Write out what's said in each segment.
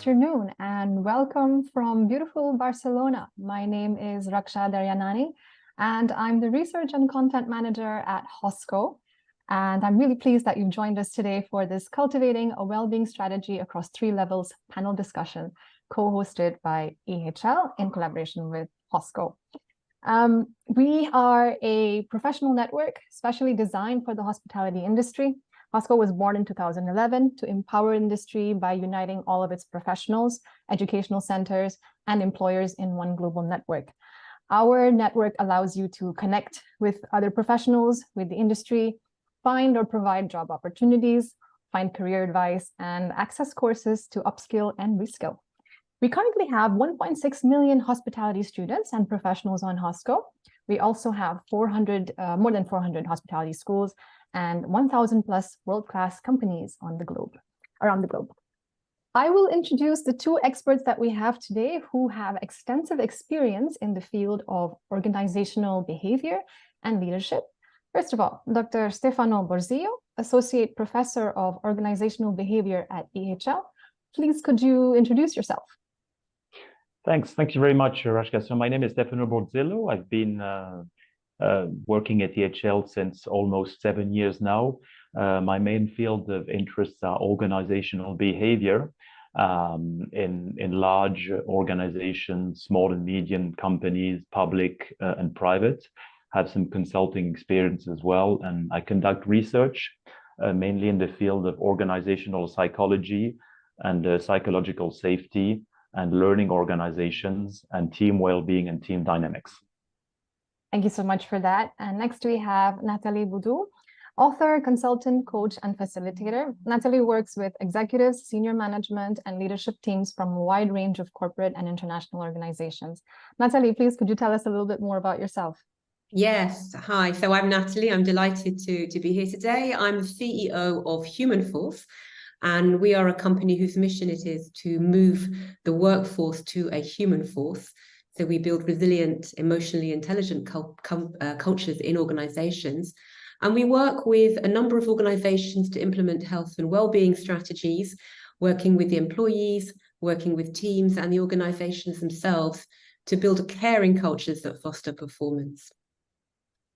afternoon and welcome from beautiful Barcelona. My name is Raksha Daryanani and I'm the Research and Content Manager at HOSCO. And I'm really pleased that you've joined us today for this Cultivating a Wellbeing Strategy Across 3 Levels panel discussion co-hosted by EHL in collaboration with HOSCO. We are a professional network specially designed for the hospitality industry. HOSCO was born in 2011 to empower industry by uniting all of its professionals, educational centers, and employers in one global network. Our network allows you to connect with other professionals, with the industry, find or provide job opportunities, find career advice, and access courses to upskill and reskill. We currently have 1.6 million hospitality students and professionals on HOSCO. We also have more than 400 hospitality schools and 1,000 plus world-class companies around the globe. I will introduce the 2 experts that we have today who have extensive experience in the field of organizational behavior and leadership. First of all, Dr. Stefano Borzillo, Associate Professor of Organizational Behavior at EHL. Please, could you introduce yourself? Thanks. Thank you very much, Rashka. So my name is Stefano Borzillo. I've been working at EHL since almost 7 years now. My main field of interests are organizational behavior in large organizations, small and medium companies, public and private. Have some consulting experience as well, and I conduct research mainly in the field of organizational psychology and psychological safety and learning organizations and team well-being and team dynamics. Thank you so much for that. And next we have Nathalie Boudou, author, consultant, coach, and facilitator. Nathalie works with executives, senior management, and leadership teams from a wide range of corporate and international organizations. Nathalie, please, could you tell us a little bit more about yourself? Yes, hi. So I'm Nathalie. I'm delighted to be here today. I'm the CEO of Human Force, and we are a company whose mission it is to move the workforce to a human force. So we build resilient, emotionally intelligent cultures in organizations. And we work with a number of organizations to implement health and well-being strategies, working with the employees, working with teams and the organizations themselves to build caring cultures that foster performance.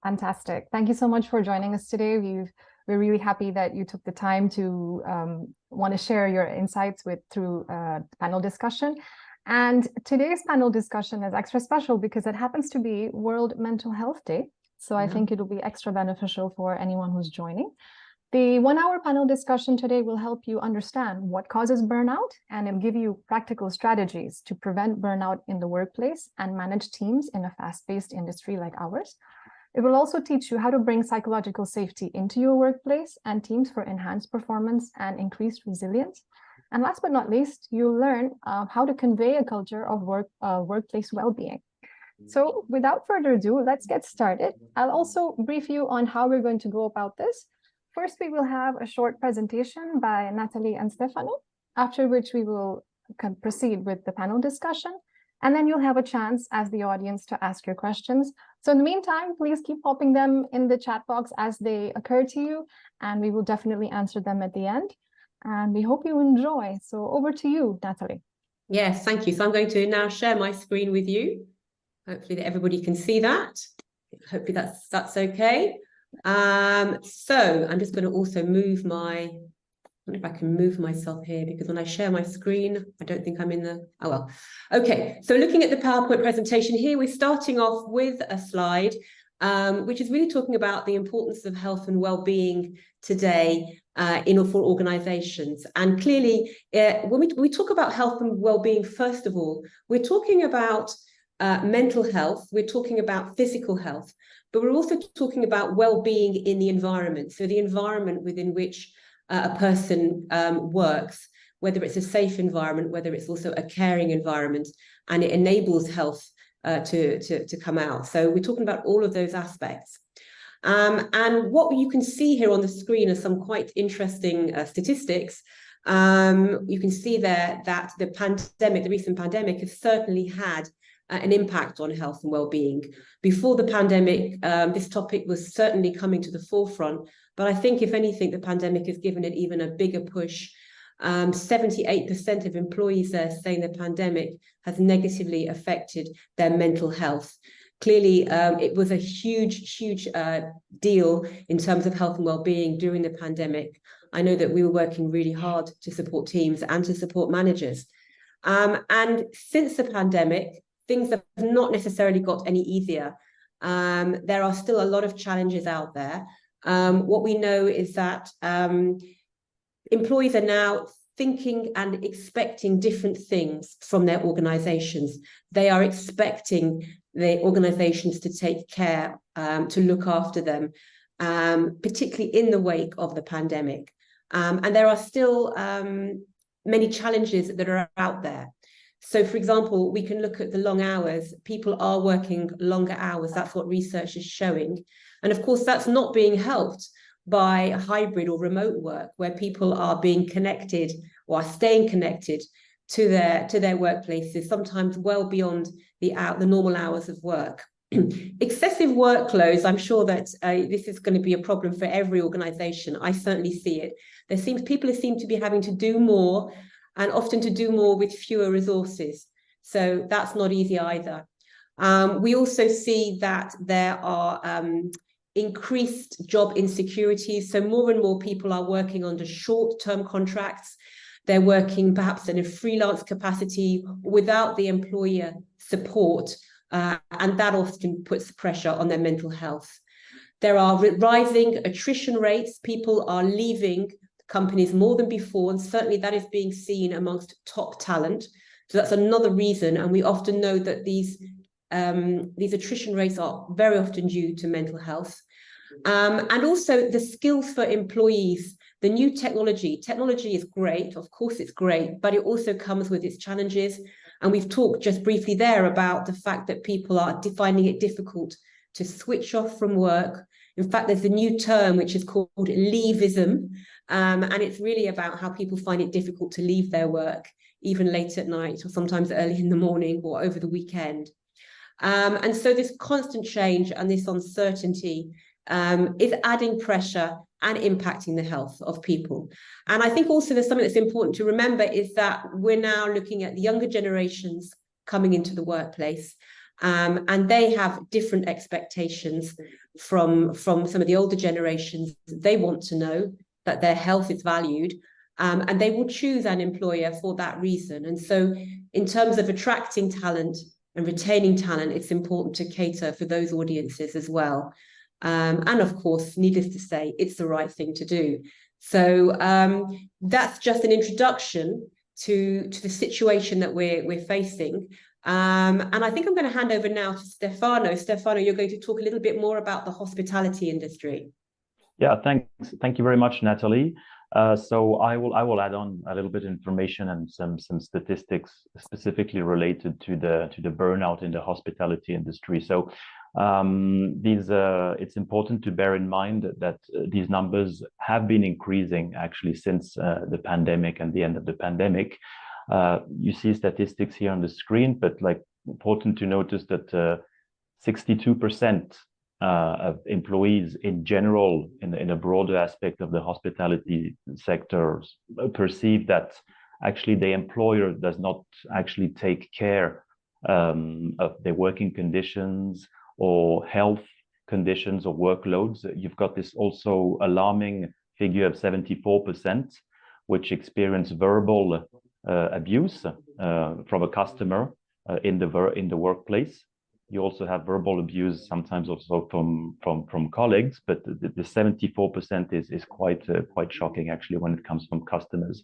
Fantastic. Thank you so much for joining us today. We're really happy that you took the time to want to share your insights through panel discussion. And today's panel discussion is extra special because it happens to be World Mental Health Day. So I think it'll be extra beneficial for anyone who's joining. The 1-hour panel discussion today will help you understand what causes burnout, and it'll give you practical strategies to prevent burnout in the workplace and manage teams in a fast-paced industry like ours. It will also teach you how to bring psychological safety into your workplace and teams for enhanced performance and increased resilience. And last but not least, you'll learn how to convey a culture of workplace well-being. So without further ado, let's get started. I'll also brief you on how we're going to go about this. First, we will have a short presentation by Nathalie and Stefano, after which we will proceed with the panel discussion. And then you'll have a chance as the audience to ask your questions. So in the meantime, please keep popping them in the chat box as they occur to you, and we will definitely answer them at the end. And we hope you enjoy. So over to you, Nathalie. Yes, thank you. So I'm going to now share my screen with you. Hopefully that everybody can see that. Hopefully that's okay. So I'm just going to also move I wonder if I can move myself here, because when I share my screen, I don't think I'm in the, oh well. Okay, so looking at the PowerPoint presentation here, we're starting off with a slide, which is really talking about the importance of health and well-being today for organizations. And clearly, when we talk about health and well-being, first of all, we're talking about mental health, we're talking about physical health, but we're also talking about well-being in the environment. So the environment within which a person works, whether it's a safe environment, whether it's also a caring environment, and it enables health to come out. So we're talking about all of those aspects. And what you can see here on the screen are some quite interesting statistics. You can see there that the recent pandemic has certainly had an impact on health and well-being. Before the pandemic, this topic was certainly coming to the forefront, but I think if anything, the pandemic has given it even a bigger push 78% of employees there saying the pandemic has negatively affected their mental health. Clearly, it was a huge deal in terms of health and well-being during the pandemic. I know that we were working really hard to support teams and to support managers. And since the pandemic, things have not necessarily got any easier. There are still a lot of challenges out there. What we know is that employees are now thinking and expecting different things from their organizations. They are expecting the organizations to take care, to look after them, particularly in the wake of the pandemic. And there are still many challenges that are out there. So, for example, we can look at the long hours. People are working longer hours. That's what research is showing. And of course, that's not being helped by hybrid or remote work, where people are being connected or are staying connected to their workplaces, sometimes well beyond the normal hours of work. Excessive workloads, I'm sure that this is going to be a problem for every organization. I certainly see it. People seem to be having to do more, and often to do more with fewer resources. So that's not easy either. We also see that there are increased job insecurities. So more and more people are working under short-term contracts. They're working perhaps in a freelance capacity without the employer support, and that often puts pressure on their mental health. There are rising attrition rates. People are leaving companies more than before, and certainly that is being seen amongst top talent. So that's another reason, and we often know that these attrition rates are very often due to mental health. And also the skills for employees, the new technology is great, of course it's great, but it also comes with its challenges. And we've talked just briefly there about the fact that people are finding it difficult to switch off from work. In fact, there's a new term which is called leaveism, and it's really about how people find it difficult to leave their work, even late at night or sometimes early in the morning or over the weekend. And so this constant change and this uncertainty is adding pressure and impacting the health of people. And I think also there's something that's important to remember is that we're now looking at the younger generations coming into the workplace, and they have different expectations from some of the older generations. They want to know that their health is valued, and they will choose an employer for that reason. And so in terms of attracting talent and retaining talent, it's important to cater for those audiences as well. And of course, needless to say, it's the right thing to do. So that's just an introduction to the situation that we're facing. And I think I'm going to hand over now to Stefano. Stefano, you're going to talk a little bit more about the hospitality industry. Yeah, thanks. Thank you very much, Natalie. So I will add on a little bit of information and some statistics specifically related to the burnout in the hospitality industry. So it's important to bear in mind that these numbers have been increasing actually since the pandemic and the end of the pandemic. You see statistics here on the screen, but important to notice that 62% of employees in general, in a broader aspect of the hospitality sector, perceive that actually the employer does not actually take care of their working conditions or health conditions or workloads. You've got this also alarming figure of 74%, which experience verbal abuse from a customer in the workplace. You also have verbal abuse sometimes also from colleagues, but the 74% is quite shocking actually when it comes from customers.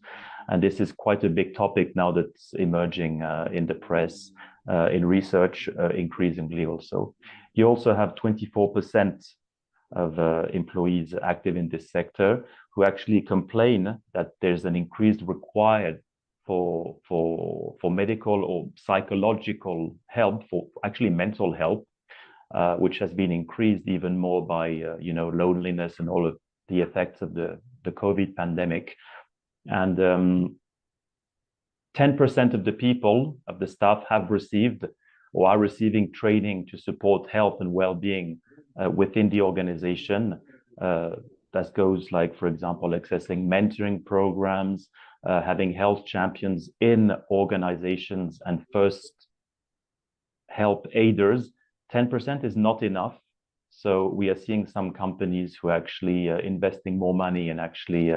And this is quite a big topic now that's emerging in the press, in research increasingly also. You also have 24% of employees active in this sector who actually complain that there's an increased required for medical or psychological help, for actually mental health, which has been increased even more by loneliness and all of the effects of the COVID pandemic. And 10% of the people, of the staff, have received or are receiving training to support health and well-being within the organization. That goes like, for example, accessing mentoring programs, having health champions in organizations and first help aiders. 10% is not enough. So we are seeing some companies who are actually investing more money in actually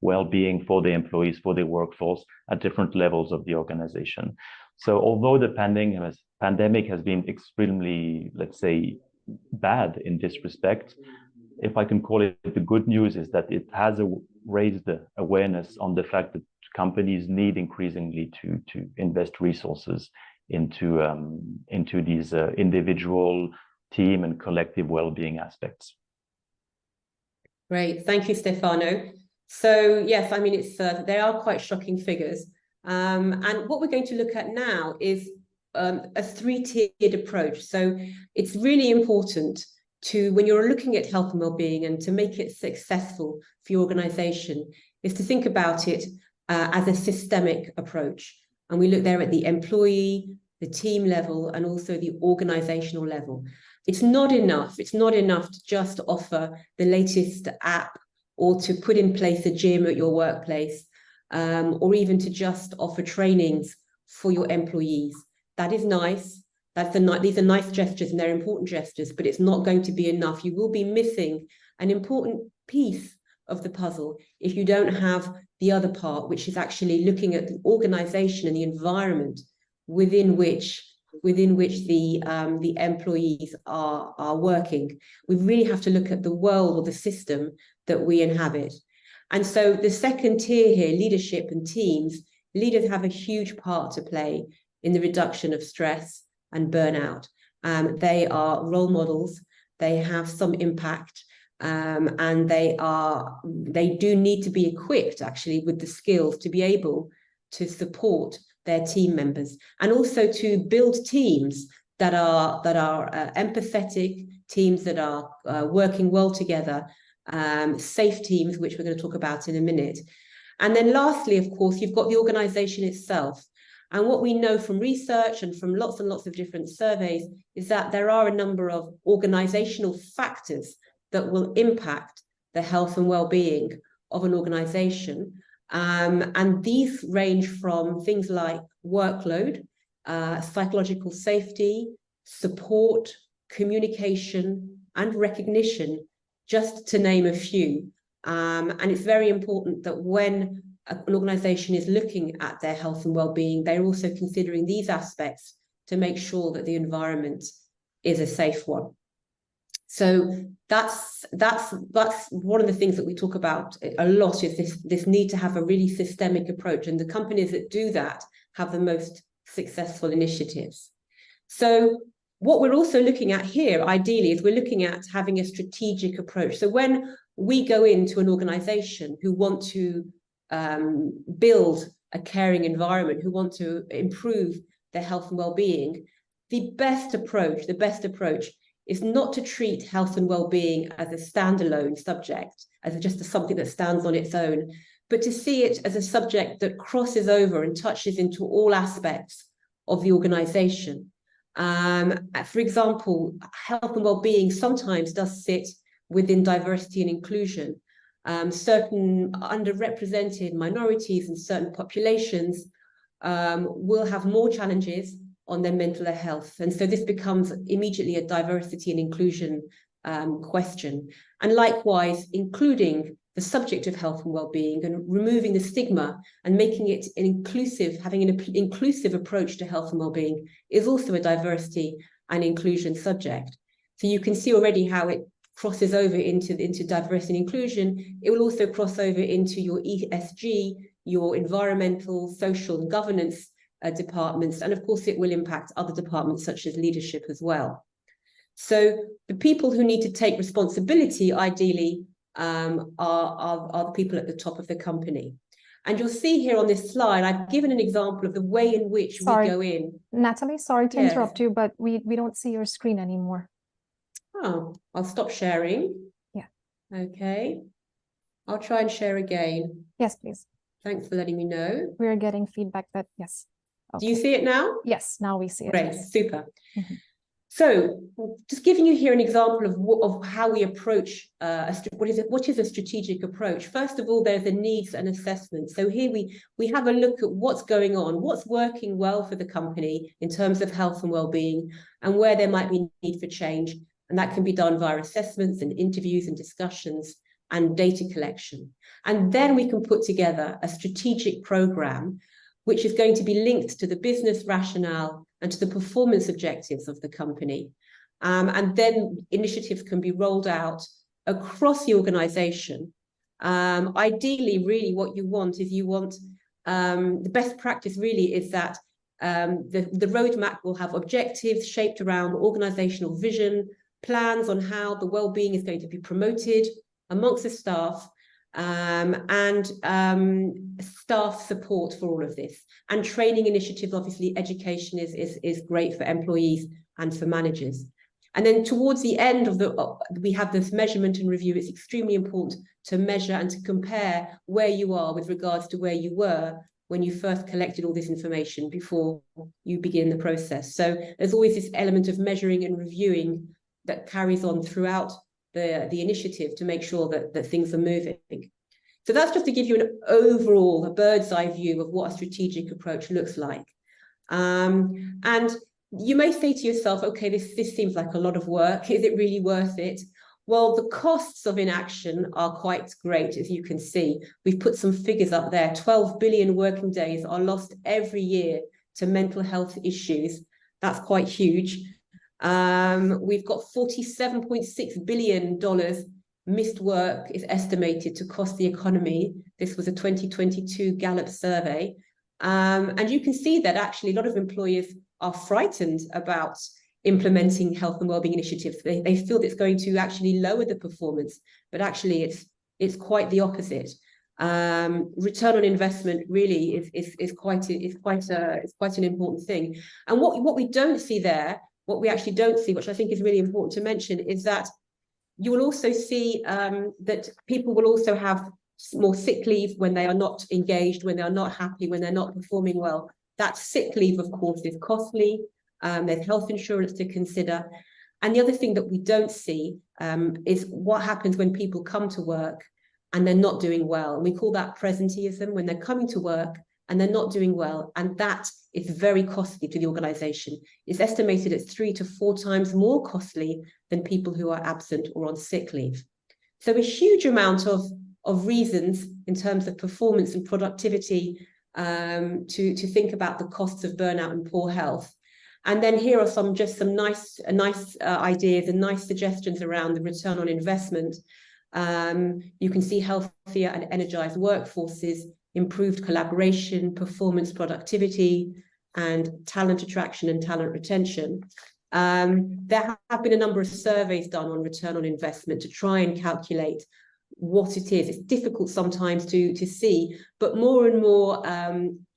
well-being for the employees, for their workforce at different levels of the organization. So although the pandemic has been extremely, let's say, bad in this respect, if I can call it, the good news is that it has raised the awareness on the fact that companies need increasingly to invest resources into these individual, team, and collective well-being aspects. Great, thank you, Stefano. So yes, I mean, it's they are quite shocking figures. And what we're going to look at now is a three-tiered approach. So it's really important to, when you're looking at health and well-being and to make it successful for your organization, is to think about it as a systemic approach. And we look there at the employee, the team level, and also the organizational level. It's not enough to just offer the latest app or to put in place a gym at your workplace, or even to just offer trainings for your employees. That is nice. These are nice gestures and they're important gestures, but it's not going to be enough. You will be missing an important piece of the puzzle if you don't have the other part, which is actually looking at the organization and the environment within which the employees are working. We really have to look at the world or the system that we inhabit. And so the second tier here, leadership and teams, leaders have a huge part to play in the reduction of stress and burnout. They are role models, they have some impact, and they do need to be equipped actually with the skills to be able to support their team members, and also to build teams that are empathetic, teams that are working well together, safe teams, which we're going to talk about in a minute. And then lastly, of course, you've got the organization itself. And what we know from research and from lots and lots of different surveys is that there are a number of organizational factors that will impact the health and well-being of an organization. And these range from things like workload, psychological safety, support, communication, and recognition, just to name a few. And it's very important that when an organization is looking at their health and well-being, they're also considering these aspects to make sure that the environment is a safe one. So that's one of the things that we talk about a lot, is this need to have a really systemic approach, and the companies that do that have the most successful initiatives. So what we're also looking at here, ideally, is we're looking at having a strategic approach. So when we go into an organization who want to build a caring environment, who want to improve their health and well-being, the best approach is not to treat health and well-being as a standalone subject, as just something that stands on its own, but to see it as a subject that crosses over and touches into all aspects of the organization. For example, health and well-being sometimes does sit within diversity and inclusion. Certain underrepresented minorities and certain populations will have more challenges on their mental health. And so this becomes immediately a diversity and inclusion question. And likewise, including the subject of health and well-being and removing the stigma and making it an inclusive, having an inclusive approach to health and well-being is also a diversity and inclusion subject. So you can see already how it crosses over into diversity and inclusion. It will also cross over into your ESG, your environmental, social, and governance departments, and of course it will impact other departments such as leadership as well. So the people who need to take responsibility ideally are the people at the top of the company. And you'll see here on this slide, I've given an example of the way in which we go in. Natalie, sorry to interrupt you, but we don't see your screen anymore. Oh, I'll stop sharing. Yeah. Okay. I'll try and share again. Yes, please. Thanks for letting me know. We're getting feedback that, yes. Okay. Do you see it now? Yes, now we see it. Great, yes. super. So just giving you here an example of how we approach what is a strategic approach. First of all, there's a needs and assessment. So here we have a look at what's going on, what's working well for the company in terms of health and well-being, and where there might be need for change. And that can be done via assessments and interviews and discussions and data collection. And then we can put together a strategic program which is going to be linked to the business rationale and to the performance objectives of the company. And then initiatives can be rolled out across the organization. Ideally, really what you want is the best practice really is that the roadmap will have objectives shaped around organizational vision, plans on how the well-being is going to be promoted amongst the staff, and staff support for all of this, and training initiatives. Obviously, education is great for employees and for managers. And then towards the end of we have this measurement and review. It's extremely important to measure and to compare where you are with regards to where you were when you first collected all this information before you begin the process. So there's always this element of measuring and reviewing that carries on throughout the initiative to make sure that things are moving. So that's just to give you an overall, a bird's eye view of what a strategic approach looks like. And you may say to yourself, okay, this seems like a lot of work. Is it really worth it? Well, the costs of inaction are quite great, as you can see. We've put some figures up there. 12 billion working days are lost every year to mental health issues. That's quite huge. We've got $47.6 billion missed work is estimated to cost the economy. This was a 2022 Gallup survey. And you can see that actually a lot of employers are frightened about implementing health and wellbeing initiatives. They feel that it's going to actually lower the performance, but actually it's quite the opposite. Return on investment really is quite an important thing. And what we don't see there, what we actually don't see, which I think is really important to mention, is that you will also see that people will also have more sick leave when they are not engaged, when they are not happy, when they're not performing well. That sick leave, of course, is costly. There's health insurance to consider. And the other thing that we don't see is what happens when people come to work and they're not doing well. And we call that presenteeism, when they're coming to work and they're not doing well. And that is very costly to the organization. It's estimated at 3 to 4 times more costly than people who are absent or on sick leave. So a huge amount of reasons in terms of performance and productivity to think about the costs of burnout and poor health. And then here are some nice ideas and nice suggestions around the return on investment. You can see healthier and energized workforces, improved collaboration, performance, productivity, and talent attraction and talent retention. There have been a number of surveys done on return on investment to try and calculate what it is. It's difficult sometimes to see, but more and more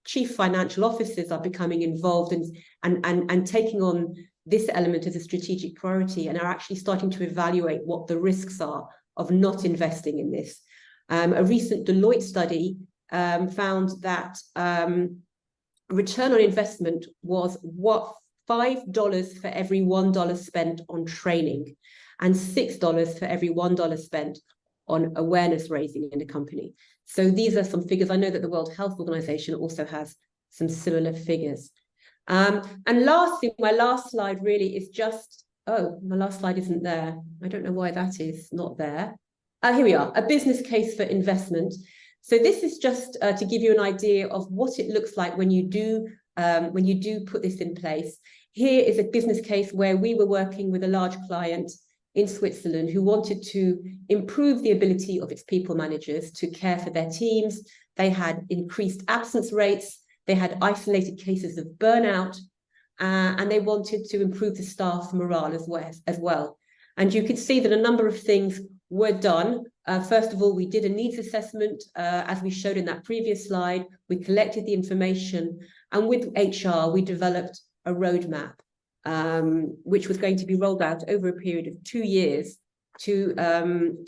chief financial officers are becoming involved and taking on this element as a strategic priority, and are actually starting to evaluate what the risks are of not investing in this. A recent Deloitte study found that return on investment was $5 for every $1 spent on training, and $6 for every $1 spent on awareness raising in a company. So these are some figures. I know that the World Health Organization also has some similar figures. And lastly, my last slide really is just, my last slide isn't there. I don't know why that is not there. Here we are, a business case for investment. So this is just to give you an idea of what it looks like when you do put this in place. Here is a business case where we were working with a large client in Switzerland who wanted to improve the ability of its people managers to care for their teams. They had increased absence rates, they had isolated cases of burnout, and they wanted to improve the staff morale as well. And you could see that a number of things were done. First of all, we did a needs assessment, as we showed in that previous slide. We collected the information, and with HR, we developed a roadmap, which was going to be rolled out over a period of 2 years to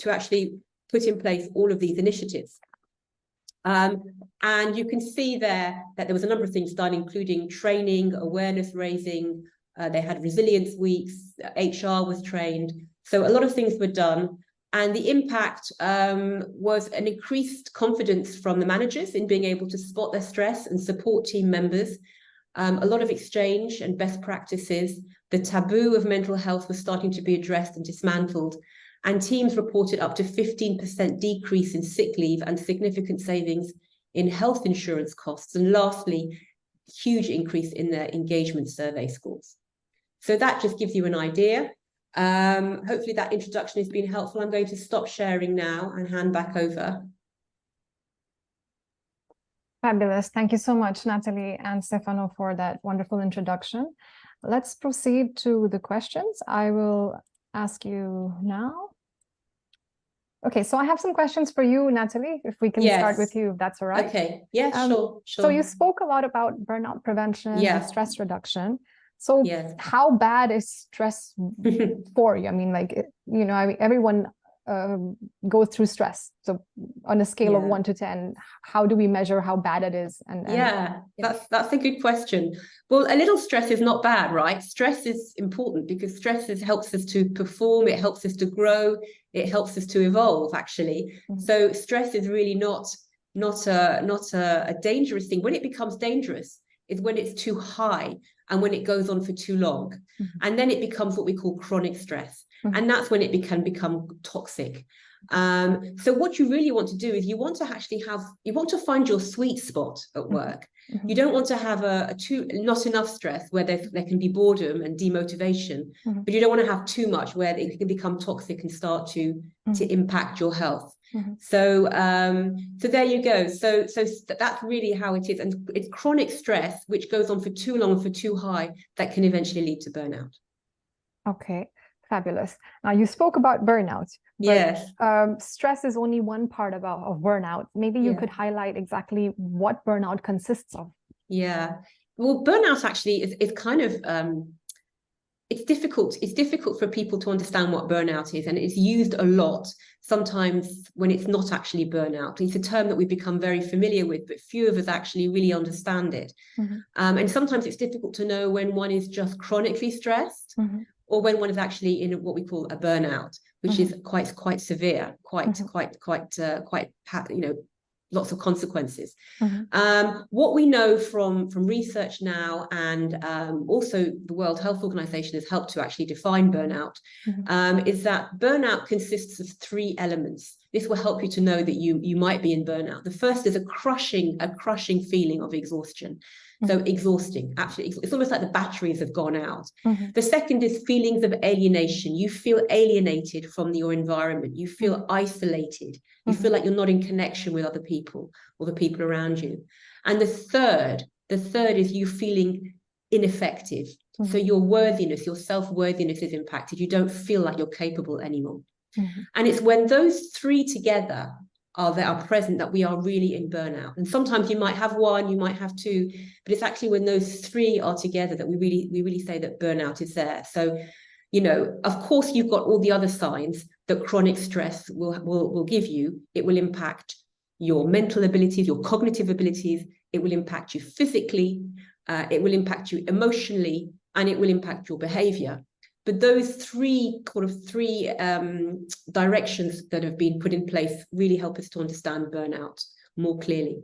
actually put in place all of these initiatives. And you can see there that there was a number of things done, including training, awareness raising, They had resilience weeks, HR was trained. So a lot of things were done. And the impact was an increased confidence from the managers in being able to spot their stress and support team members. A lot of exchange and best practices. The taboo of mental health was starting to be addressed and dismantled. And teams reported up to 15% decrease in sick leave and significant savings in health insurance costs. And lastly, huge increase in their engagement survey scores. So that just gives you an idea. Hopefully that introduction has been helpful. I'm going to stop sharing now and hand back over. Fabulous. Thank you so much, Natalie and Stefano, for that wonderful introduction. Let's proceed to the questions. I will ask you now. Okay, so I have some questions for you, Natalie, if we can start with you, if that's all right. Okay, yeah, sure. So you spoke a lot about burnout prevention and stress reduction. So how bad is stress for you? I mean, like, you know, I mean, everyone goes through stress. So on a scale of 1 to 10, how do we measure how bad it is? And that's a good question. Well, a little stress is not bad, right? Stress is important because stress helps us to perform, it helps us to grow, it helps us to evolve, actually. So stress is really not a dangerous thing. When it becomes dangerous is when it's too high and when it goes on for too long. And then it becomes what we call chronic stress. And that's when it can become toxic. So what you really want to do is you want to find your sweet spot at work. You don't want to have not enough stress where there can be boredom and demotivation, but you don't want to have too much where it can become toxic and start to impact your health. So there you go. So that's really how it is. And it's chronic stress, which goes on for too long, for too high, that can eventually lead to burnout. Okay, fabulous. Now you spoke about burnout. Yes. Stress is only one part of burnout. Maybe you could highlight exactly what burnout consists of. Yeah. Well, burnout actually is kind of it's difficult. It's difficult for people to understand what burnout is, and it's used a lot sometimes when it's not actually burnout. It's a term that we've become very familiar with, but few of us actually really understand it. And sometimes it's difficult to know when one is just chronically stressed or when one is actually in what we call a burnout, which is quite severe, quite lots of consequences. What we know from research now, and also the World Health Organization has helped to actually define burnout, is that burnout consists of 3 elements. This will help you to know that you might be in burnout. The first is a crushing feeling of exhaustion. So exhausting, absolutely. It's almost like the batteries have gone out. The second is feelings of alienation. You feel alienated from your environment. You feel isolated. You feel like you're not in connection with other people or the people around you. And the third is you feeling ineffective. So your worthiness, your self-worthiness is impacted. You don't feel like you're capable anymore. And it's when those 3 together are present that we are really in burnout. And sometimes you might have 1, you might have 2, but it's actually when those 3 are together that we really say that burnout is there. So, you know, of course, you've got all the other signs that chronic stress will give you. It will impact your mental abilities, your cognitive abilities. It will impact you physically. It will impact you emotionally, and it will impact your behavior. But those 3 directions that have been put in place really help us to understand burnout more clearly.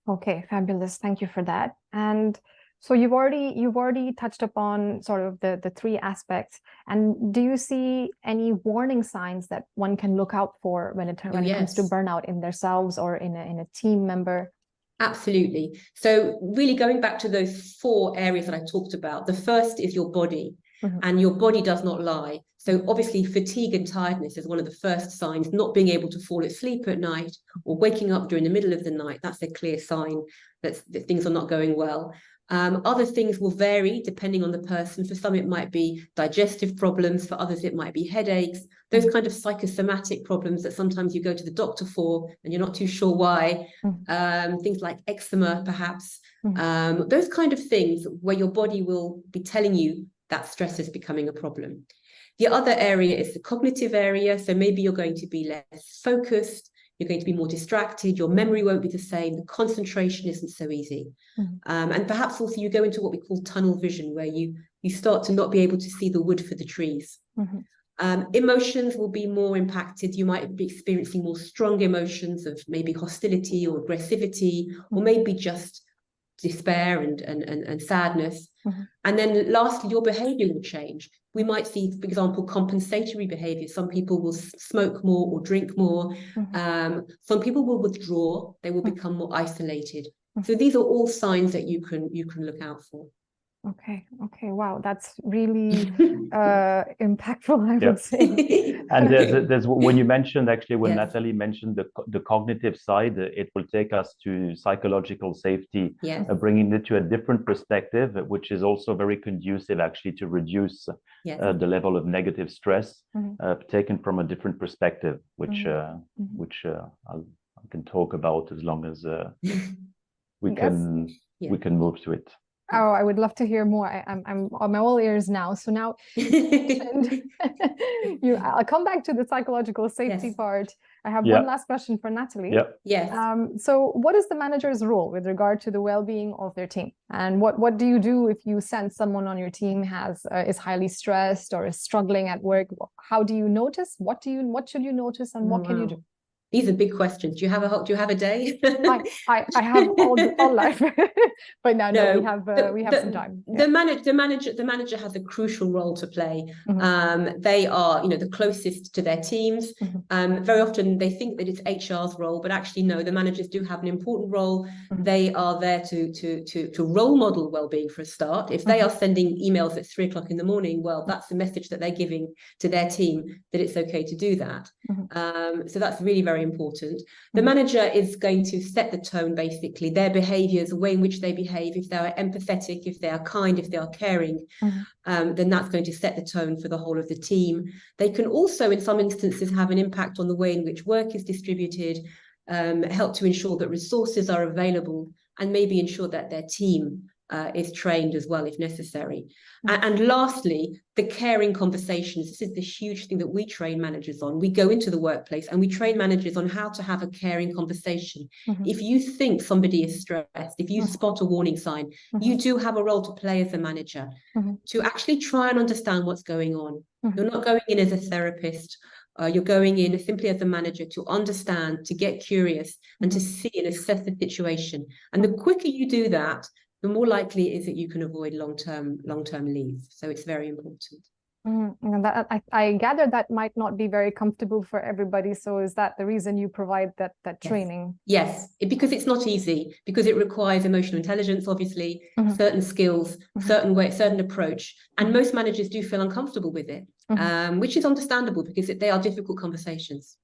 Okay, fabulous. Thank you for that. And so you've already touched upon sort of the 3 aspects. And do you see any warning signs that one can look out for when it comes to burnout in themselves or in a team member? Absolutely. So really going back to those 4 areas that I talked about, the first is your body, and your body does not lie. So obviously fatigue and tiredness is one of the first signs. Not being able to fall asleep at night or waking up during the middle of the night, that's a clear sign that things are not going well. Other things will vary depending on the person. For some, it might be digestive problems. For others, it might be headaches. Those kind of psychosomatic problems that sometimes you go to the doctor for and you're not too sure why. Things like eczema, perhaps. Those kind of things where your body will be telling you that stress is becoming a problem. The other area is the cognitive area. So maybe you're going to be less focused. you're going to be more distracted, your memory won't be the same, the concentration isn't so easy. And perhaps also you go into what we call tunnel vision, where you start to not be able to see the wood for the trees. Emotions will be more impacted. You might be experiencing more strong emotions of maybe hostility or aggressivity, or maybe just despair and sadness. And then lastly, your behavior will change. We might see, for example, compensatory behavior. Some people will smoke more or drink more. Some people will withdraw. They will become more isolated. So these are all signs that you can look out for. Okay. Wow, that's really impactful, I would say. And there's when you mentioned, actually, when Yes. Natalie mentioned the cognitive side, it will take us to psychological safety, Yes. bringing it to a different perspective, which is also very conducive, actually, to reduce the level of negative stress, taken from a different perspective, which I can talk about as long as we can move to it. Oh, I would love to hear more. I'm all ears now. So now I'll come back to the psychological safety part. I have one last question for Natalie. Yes. So what is the manager's role with regard to the well-being of their team? And what do you do if you sense someone on your team is highly stressed or is struggling at work? How do you notice? What should you notice, and what can you do? These are big questions. Do you have a day? I have all life, but no, we have some time. The manager has a crucial role to play. They are, the closest to their teams. Very often they think that it's HR's role, but actually no, the managers do have an important role. They are there to role model well-being for a start. If they are sending emails at 3 o'clock in the morning, well, that's the message that they're giving to their team, that it's okay to do that. So that's really very important. The manager is going to set the tone, basically, their behaviors, the way in which they behave. If they are empathetic, if they are kind, if they are caring, then that's going to set the tone for the whole of the team. They can also, in some instances, have an impact on the way in which work is distributed, help to ensure that resources are available, and maybe ensure that their team is trained as well if necessary. And lastly, the caring conversations. This is the huge thing that we train managers on. We go into the workplace and we train managers on how to have a caring conversation. If you think somebody is stressed, if you spot a warning sign, you do have a role to play as a manager to actually try and understand what's going on. You're not going in as a therapist. You're going in simply as a manager to understand, to get curious, and to see and assess the situation. And the quicker you do that, the more likely it is that you can avoid long-term leave. So it's very important. And I gather that might not be very comfortable for everybody. So is that the reason you provide that training? Yes, because it's not easy, because it requires emotional intelligence, obviously, certain skills, certain approach. And most managers do feel uncomfortable with it, which is understandable because they are difficult conversations.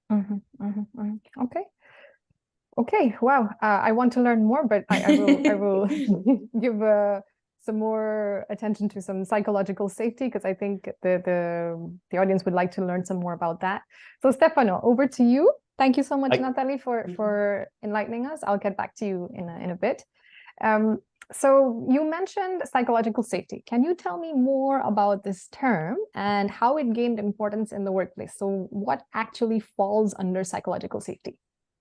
Okay. Wow. I want to learn more, but I will give some more attention to some psychological safety, because I think the audience would like to learn some more about that. So Stefano, over to you. Thank you so much, Natalie, for enlightening us. I'll get back to you in a bit. So you mentioned psychological safety. Can you tell me more about this term and how it gained importance in the workplace? So what actually falls under psychological safety?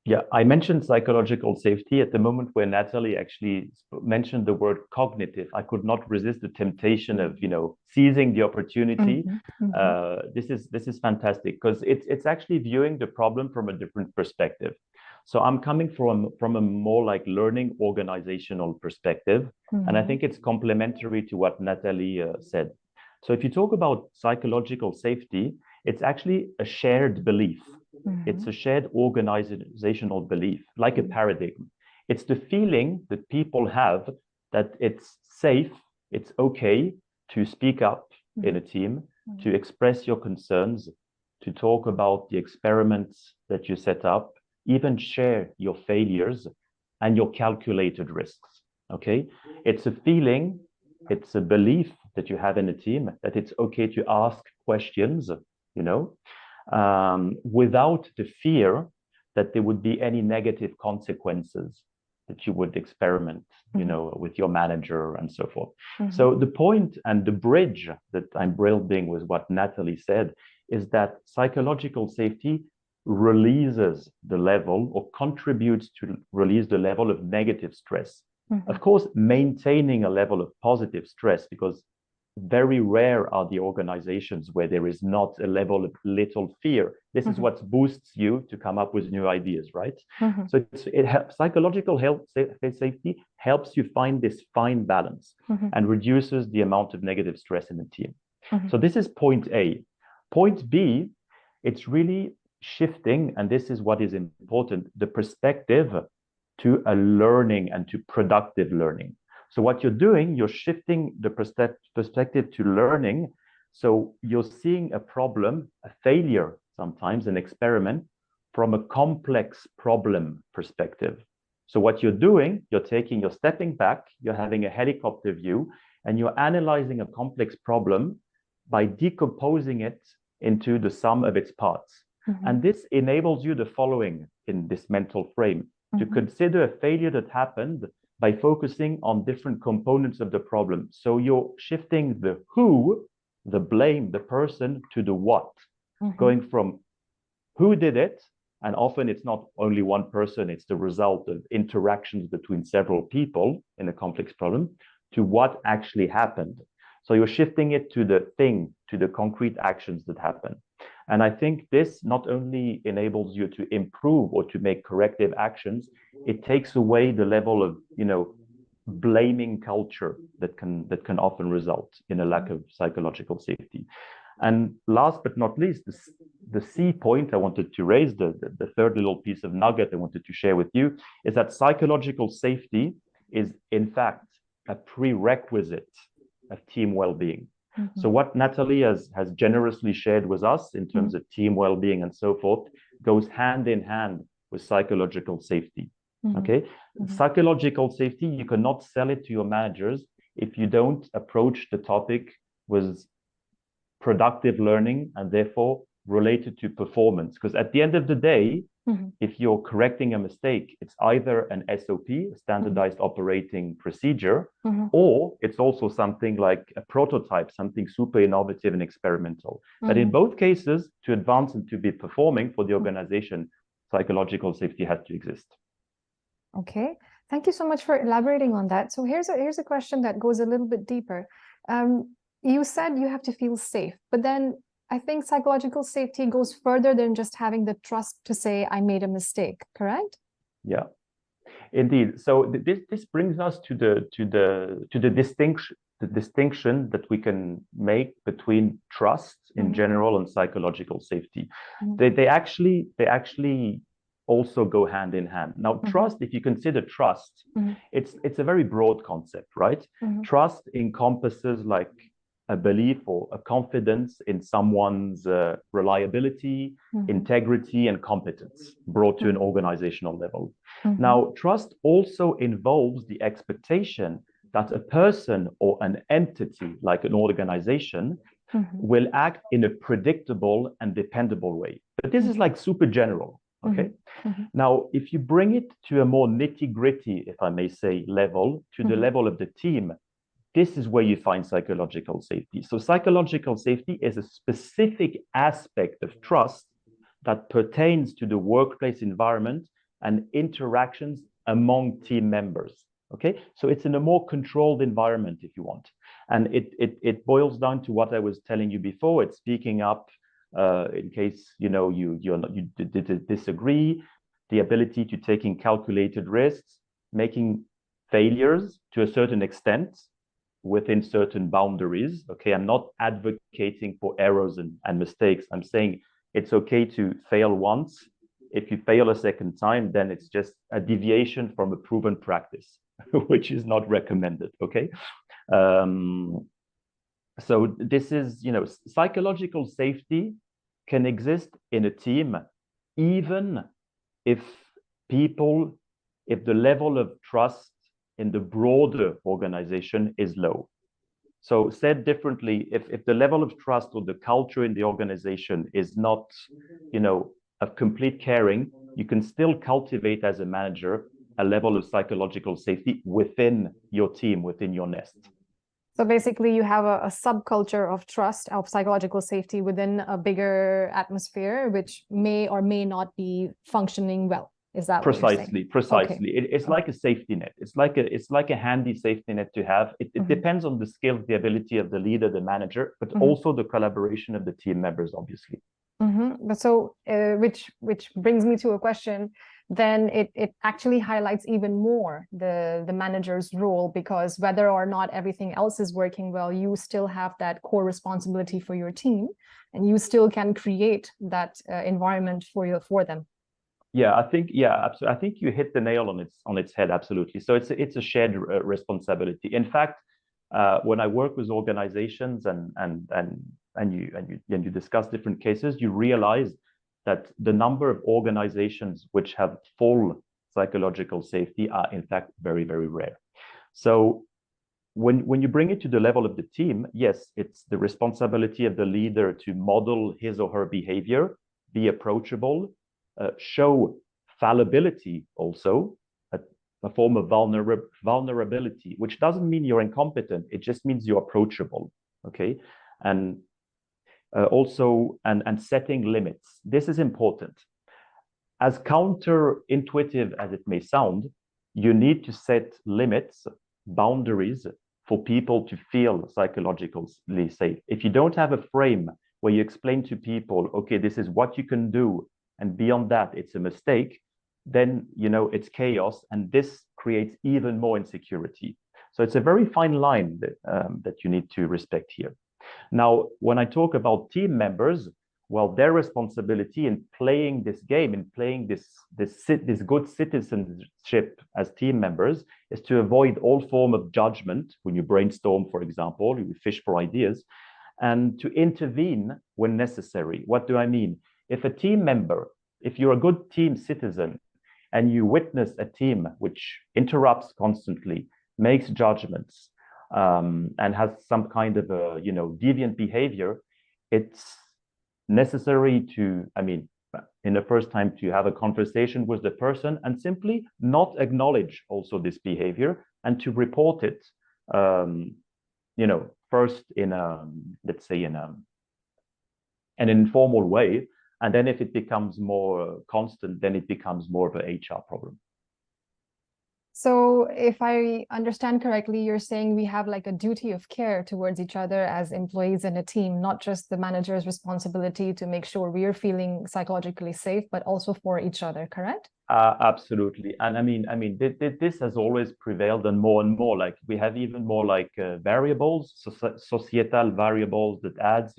Yeah, I mentioned psychological safety at the moment where Natalie actually mentioned the word cognitive. I could not resist the temptation of, seizing the opportunity. This is fantastic because it's actually viewing the problem from a different perspective. So I'm coming from a more like learning organizational perspective, and I think it's complementary to what Natalie said. So if you talk about psychological safety, it's actually a shared belief. It's a shared organizational belief, like a paradigm. It's the feeling that people have that it's safe, it's okay to speak up in a team, to express your concerns, to talk about the experiments that you set up, even share your failures and your calculated risks, okay? It's a feeling, it's a belief that you have in a team that it's okay to ask questions, without the fear that there would be any negative consequences that you would experiment, with your manager and so forth. So the point and the bridge that I'm building with what Natalie said is that psychological safety releases the level or contributes to release the level of negative stress. Of course, maintaining a level of positive stress, because very rare are the organizations where there is not a level of little fear. This is what boosts you to come up with new ideas, right? So it helps. Psychological health safety helps you find this fine balance and reduces the amount of negative stress in the team. So this is point A. Point B, it's really shifting, and this is what is important, the perspective to a learning and to productive learning. So what you're doing, you're shifting the perspective to learning. So you're seeing a problem, a failure, sometimes an experiment, from a complex problem perspective. So what you're doing, you're stepping back, you're having a helicopter view, and you're analyzing a complex problem by decomposing it into the sum of its parts. And this enables you the following in this mental frame, to consider a failure that happened by focusing on different components of the problem. So you're shifting the who, the blame, the person, to the what, going from who did it, and often it's not only one person, it's the result of interactions between several people in a complex problem, to what actually happened. So you're shifting it to the thing, to the concrete actions that happen. And I think this not only enables you to improve or to make corrective actions, it takes away the level of, blaming culture that can often result in a lack of psychological safety. And last but not least, the C point I wanted to raise, the third little piece of nugget I wanted to share with you, is that psychological safety is in fact a prerequisite of team well-being. So what Natalie has generously shared with us in terms of team well-being and so forth goes hand in hand with psychological safety. Okay, psychological safety, you cannot sell it to your managers if you don't approach the topic with productive learning and therefore related to performance. Because at the end of the day, if you're correcting a mistake, it's either an SOP, a standardized operating procedure, or it's also something like a prototype, something super innovative and experimental. But in both cases, to advance and to be performing for the organization, psychological safety has to exist. Okay, thank you so much for elaborating on that. So here's a question that goes a little bit deeper. You said you have to feel safe, but then I think psychological safety goes further than just having the trust to say I made a mistake, correct? Yeah, indeed. So this brings us to the distinction that we can make between trust in general and psychological safety. They actually also go hand in hand. Now, trust, if you consider trust, it's a very broad concept, right? Trust encompasses like a belief or a confidence in someone's reliability, integrity, and competence brought to an organizational level. Now, trust also involves the expectation that a person or an entity, like an organization, will act in a predictable and dependable way. But this is like super general, okay? Now, if you bring it to a more nitty-gritty, if I may say, level, to the level of the team, this is where you find psychological safety. So psychological safety is a specific aspect of trust that pertains to the workplace environment and interactions among team members. Okay, so it's in a more controlled environment, if you want. And it boils down to what I was telling you before. It's speaking up in case you disagree, the ability to taking calculated risks, making failures to a certain extent within certain boundaries. Okay, I'm not advocating for errors and mistakes. I'm saying it's okay to fail once. If you fail a second time, then it's just a deviation from a proven practice, which is not recommended. Okay, so this is, psychological safety can exist in a team, even if the level of trust in the broader organization is low. So said differently, if the level of trust or the culture in the organization is not, of complete caring, you can still cultivate as a manager a level of psychological safety within your team, within your nest. So basically, you have a subculture of trust, of psychological safety within a bigger atmosphere, which may or may not be functioning well. Is that what you're saying? Precisely. It's like a safety net. It's like a handy safety net to have. It depends on the skills, the ability of the leader, the manager, but also the collaboration of the team members, obviously. But so, which brings me to a question. Then it actually highlights even more the manager's role, because whether or not everything else is working well, you still have that core responsibility for your team, and you still can create that environment for them. Yeah, absolutely. I think you hit the nail on its head. Absolutely. So it's a shared responsibility. In fact, when I work with organizations and you discuss different cases, you realize that the number of organizations which have full psychological safety are in fact very, very rare. So when you bring it to the level of the team, yes, it's the responsibility of the leader to model his or her behavior, be approachable, show fallibility also, a form of vulnerability, which doesn't mean you're incompetent. It just means you're approachable, okay? And also setting limits. This is important. As counterintuitive as it may sound, you need to set limits, boundaries for people to feel psychologically safe. If you don't have a frame where you explain to people, okay, this is what you can do, and beyond that, it's a mistake, then, it's chaos, and this creates even more insecurity. So it's a very fine line that you need to respect here. Now, when I talk about team members, well, their responsibility in playing this game, in playing this good citizenship as team members, is to avoid all form of judgment when you brainstorm, for example, you fish for ideas, and to intervene when necessary. What do I mean? If you're a good team citizen and you witness a team which interrupts constantly, makes judgments, and has some kind of a deviant behavior, it's necessary in the first time, to have a conversation with the person and simply not acknowledge also this behavior, and to report it first in an informal way, and then if it becomes more constant, then it becomes more of an HR problem. So if I understand correctly, you're saying we have like a duty of care towards each other as employees in a team, not just the manager's responsibility to make sure we are feeling psychologically safe, but also for each other, correct? Absolutely. And this has always prevailed, and more. Like, we have even more like variables, societal variables that adds,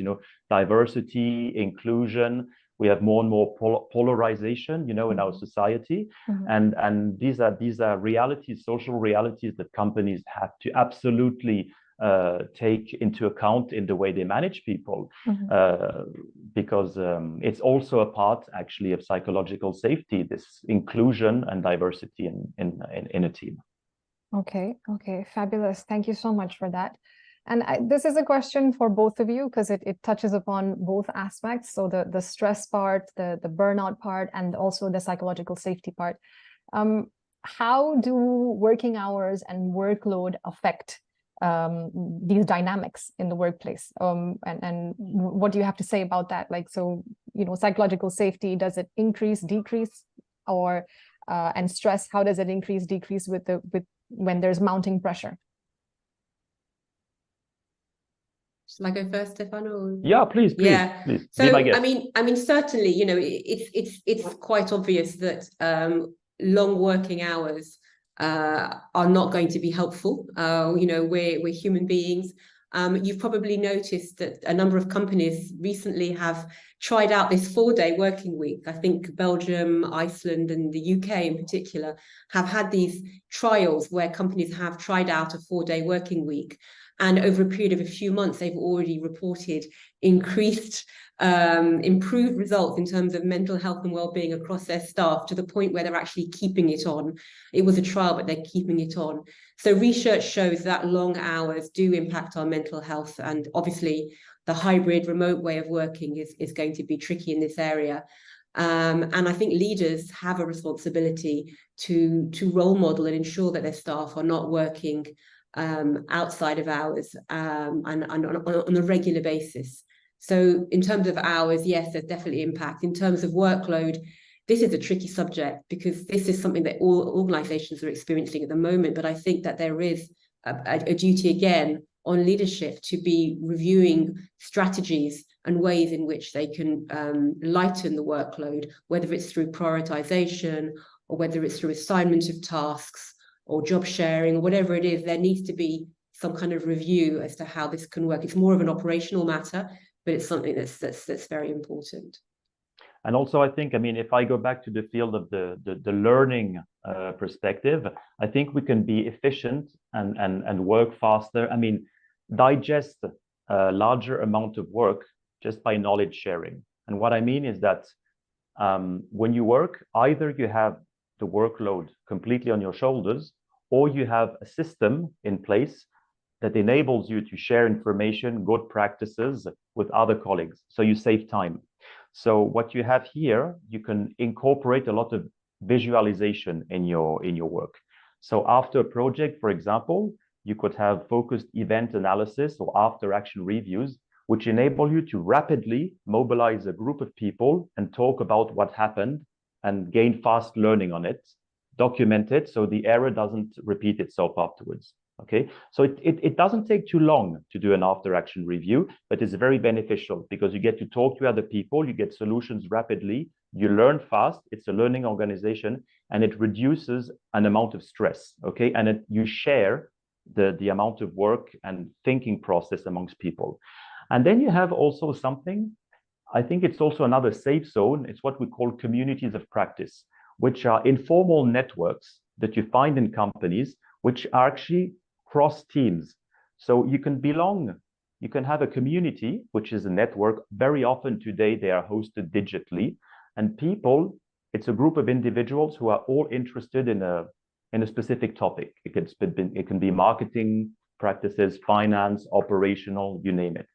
diversity, inclusion. We have more and more polarization, in our society, and these are realities, social realities that companies have to absolutely take into account in the way they manage people, because it's also a part, actually, of psychological safety, this inclusion and diversity in a team. Okay, fabulous. Thank you so much for that. And this is a question for both of you, because it touches upon both aspects. So the stress part, the burnout part, and also the psychological safety part. How do working hours and workload affect these dynamics in the workplace? And what do you have to say about that? Like, so, psychological safety, does it increase, decrease, or and stress, how does it increase, decrease with when there's mounting pressure? Shall I go first, Stefano? Yeah, please. So, be my guest. I mean, certainly, it's quite obvious that long working hours are not going to be helpful. We're human beings. You've probably noticed that a number of companies recently have tried out this 4-day working week. I think Belgium, Iceland, and the UK in particular have had these trials where companies have tried out a 4-day working week. And over a period of a few months, they've already reported improved results in terms of mental health and well-being across their staff, to the point where they're actually keeping it on. It was a trial, but they're keeping it on. So research shows that long hours do impact our mental health. And obviously, the hybrid remote way of working is going to be tricky in this area. And I think leaders have a responsibility to role model and ensure that their staff are not working outside of hours, and on a regular basis. So in terms of hours, yes, there's definitely impact. In terms of workload, this is a tricky subject because this is something that all organizations are experiencing at the moment. But I think that there is a duty again on leadership to be reviewing strategies and ways in which they can lighten the workload, whether it's through prioritization or whether it's through assignment of tasks or job sharing or whatever it is. There needs to be some kind of review as to how this can work. It's more of an operational matter, but it's something that's very important. And also, I think, I mean, if I go back to the field of the learning perspective, I think we can be efficient and work faster. I mean, digest a larger amount of work just by knowledge sharing. And what I mean is that when you work, either you have the workload completely on your shoulders, or you have a system in place that enables you to share information, good practices with other colleagues. So you save time. So what you have here, you can incorporate a lot of visualization in your work. So after a project, for example, you could have focused event analysis or after action reviews, which enable you to rapidly mobilize a group of people and talk about what happened and gain fast learning on it, document it so the error doesn't repeat itself afterwards. Okay, so it doesn't take too long to do an after action review, but it's very beneficial because you get to talk to other people, you get solutions rapidly, you learn fast, it's a learning organization, and it reduces an amount of stress, okay? And you share the amount of work and thinking process amongst people. And then you have also something, I think it's also another safe zone, it's what we call communities of practice, which are informal networks that you find in companies, which are actually cross teams. So you can belong, you can have a community, which is a network. Very often today they are hosted digitally, and people, it's a group of individuals who are all interested in a specific topic. It can be marketing practices, finance, operational, you name it.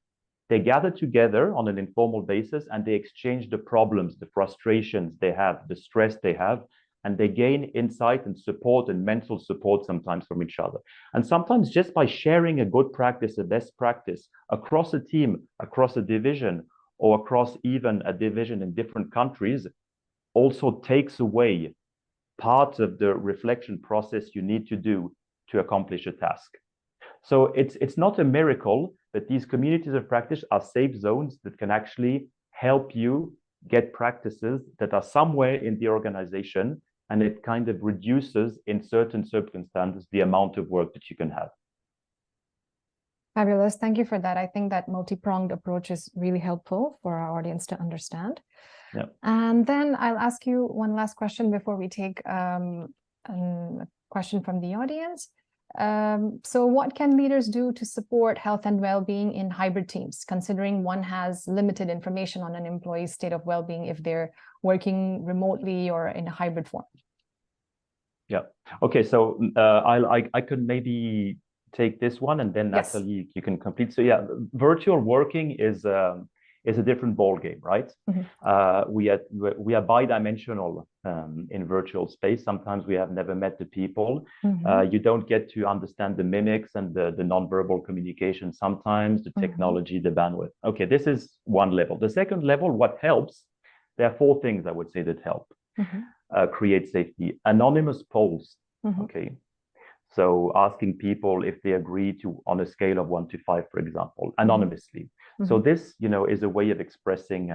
They gather together on an informal basis and they exchange the problems, the frustrations they have, the stress they have, and they gain insight and support and mental support sometimes from each other. And sometimes just by sharing a good practice, a best practice across a team, across a division, or across even a division in different countries, also takes away part of the reflection process you need to do to accomplish a task. So it's not a miracle, but these communities of practice are safe zones that can actually help you get practices that are somewhere in the organization, and it kind of reduces in certain circumstances the amount of work that you can have. Fabulous. Thank you for that. I think that multi-pronged approach is really helpful for our audience to understand. Yeah. And then I'll ask you one last question before we take a question from the audience. So what can leaders do to support health and well-being in hybrid teams, considering one has limited information on an employee's state of well-being if they're working remotely or in a hybrid form? Yeah. Okay. So I could maybe take this one, and then Yes. Natalie, you can complete. So yeah, virtual working is a different ball game, right? Mm-hmm. We are bidimensional in virtual space. Sometimes we have never met the people. Mm-hmm. You don't get to understand the mimics and the nonverbal communication. Sometimes the technology, mm-hmm. the bandwidth. Okay, this is one level. The second level, what helps? There are four things I would say that help. Mm-hmm. Create safety. Anonymous polls. Mm-hmm. Okay. So asking people if they agree to on a scale of 1 to 5, for example, anonymously. Mm-hmm. So this, is a way of expressing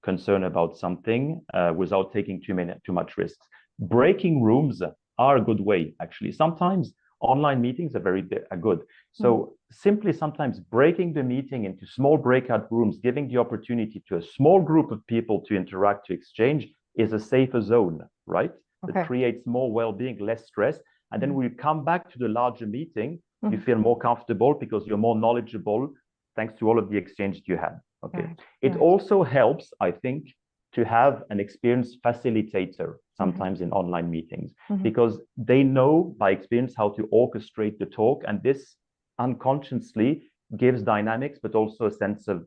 concern about something without taking too much risks. Breaking rooms are a good way, actually. Sometimes online meetings are good. So simply sometimes breaking the meeting into small breakout rooms, giving the opportunity to a small group of people to interact, to exchange, is a safer zone, right? Okay. That creates more well-being, less stress. And then when you come back to the larger meeting, you feel more comfortable because you're more knowledgeable thanks to all of the exchange you had. Okay. Right. It also helps, I think, to have an experienced facilitator sometimes in online meetings, because they know by experience how to orchestrate the talk, and this unconsciously gives dynamics, but also a sense of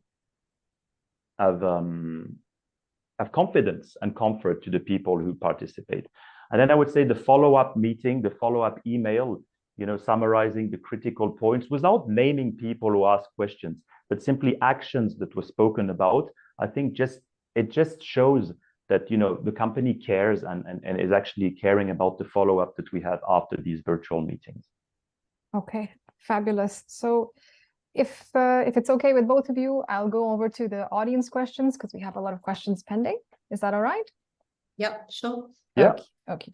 confidence and comfort to the people who participate. And then I would say the follow-up meeting, the follow-up email summarizing the critical points without naming people who ask questions, but simply actions that were spoken about. I think it just shows that the company cares and is actually caring about the follow-up that we have after these virtual meetings. Okay, fabulous. So if it's okay with both of you, I'll go over to the audience questions because we have a lot of questions pending. Is that all right? Yep, sure. Yeah. Okay.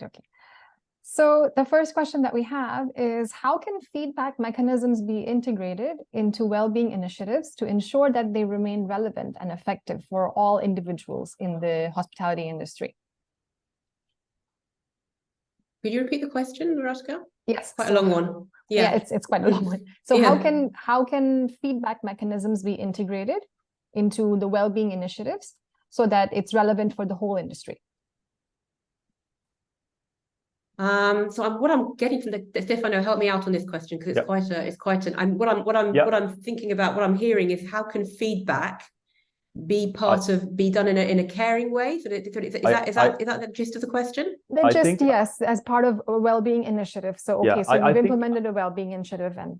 So the first question that we have is, how can feedback mechanisms be integrated into well-being initiatives to ensure that they remain relevant and effective for all individuals in the hospitality industry? Could you repeat the question, Rashka? Yes. Quite a long one. Yeah, it's quite a long one. So how can feedback mechanisms be integrated into the well-being initiatives so that it's relevant for the whole industry? What I'm getting from Stefano, help me out on this question because it's quite an. What I'm thinking about, what I'm hearing is, how can feedback be done in a caring way? So is that the gist of the question? Yes, as part of a well-being initiative. So you've implemented a well-being initiative, and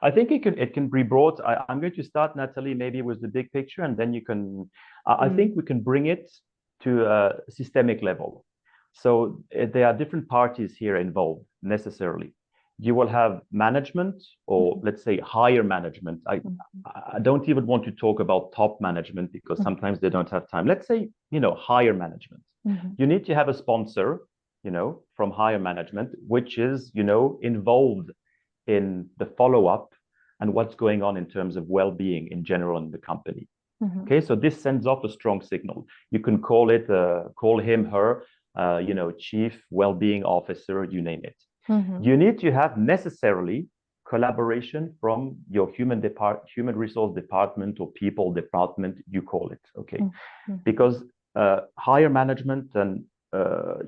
I think it can be brought. I'm going to start, Natalie, maybe with the big picture, and then you can. I think we can bring it to a systemic level. So there are different parties here involved necessarily. You will have management, or let's say higher management. I don't even want to talk about top management because sometimes they don't have time. Let's say, higher management. You need to have a sponsor, from higher management, which is, involved in the follow-up and what's going on in terms of well-being in general in the company. Okay, so this sends off a strong signal. You can call him, her, chief well-being officer, you name it. You need to have necessarily collaboration from your human resource department or people department, you call it, okay? Because higher management and